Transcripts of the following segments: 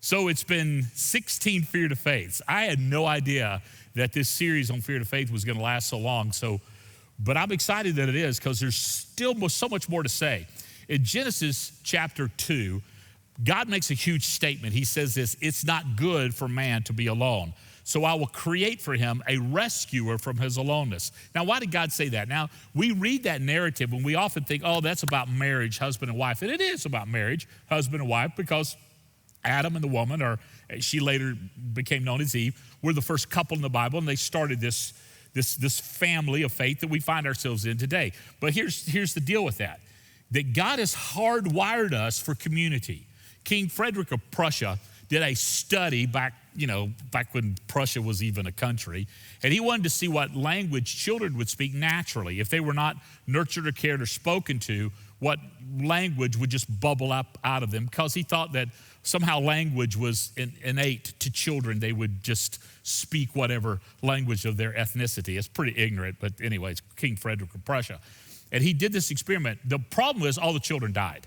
So it's been 16 Fear to Faiths. I had no idea that this series on Fear to Faith was going to last so long. But I'm excited that it is because there's still so much more to say. In Genesis chapter 2, God makes a huge statement. He says this, it's not good for man to be alone. So I will create for him a rescuer from his aloneness. Now, why did God say that? Now, we read that narrative and we often think, oh, that's about marriage, husband and wife. And it is about marriage, husband and wife, because Adam and the woman, or she later became known as Eve, were the first couple in the Bible, and they started this family of faith that we find ourselves in today. But here's the deal with that God has hardwired us for community. King Frederick of Prussia did a study back when Prussia was even a country, and he wanted to see what language children would speak naturally. If they were not nurtured or cared or spoken to, what language would just bubble up out of them, because he thought that somehow language was innate to children. They would just speak whatever language of their ethnicity. It's pretty ignorant, but anyways, King Frederick of Prussia. And he did this experiment. The problem was all the children died,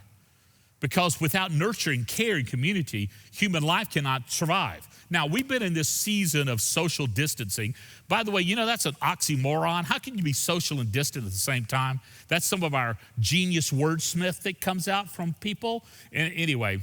because without nurturing, care, and community, human life cannot survive. Now, we've been in this season of social distancing. By the way, that's an oxymoron. How can you be social and distant at the same time? That's some of our genius wordsmith that comes out from people. And anyway,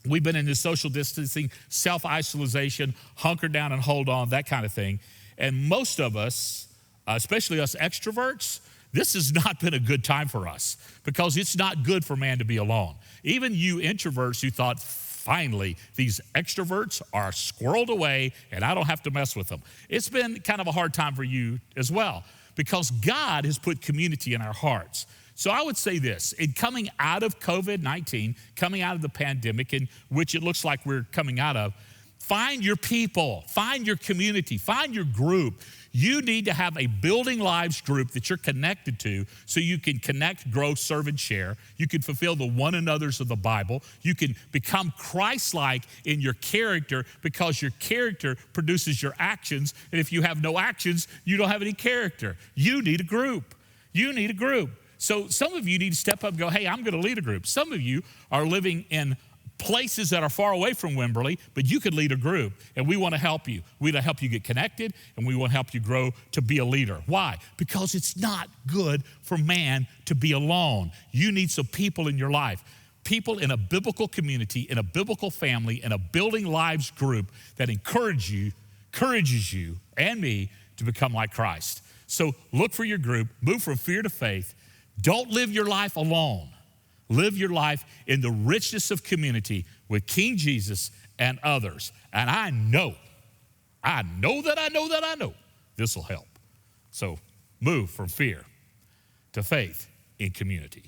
we've been in this social distancing, self-isolation, hunker down and hold on, that kind of thing. And most of us, especially us extroverts, this has not been a good time for us, because it's not good for man to be alone. Even you introverts who thought, finally, these extroverts are squirreled away and I don't have to mess with them. It's been kind of a hard time for you as well, because God has put community in our hearts. So I would say this, in coming out of COVID-19, coming out of the pandemic, in which it looks like we're coming out of, find your people, find your community, find your group. You need to have a Building Lives group that you're connected to, so you can connect, grow, serve, and share. You can fulfill the one another's of the Bible. You can become Christ-like in your character, because your character produces your actions. And if you have no actions, you don't have any character. You need a group. You need a group. So some of you need to step up and go, hey, I'm going to lead a group. Some of you are living in places that are far away from Wimberley, but you could lead a group, and we want to help you. We want to help you get connected, and we want to help you grow to be a leader. Why? Because it's not good for man to be alone. You need some people in your life, people in a biblical community, in a biblical family, in a Building Lives group that encourages you and me to become like Christ. So look for your group, move from fear to faith. Don't live your life alone. Live your life in the richness of community with King Jesus and others. And I know this will help. So move from fear to faith in community.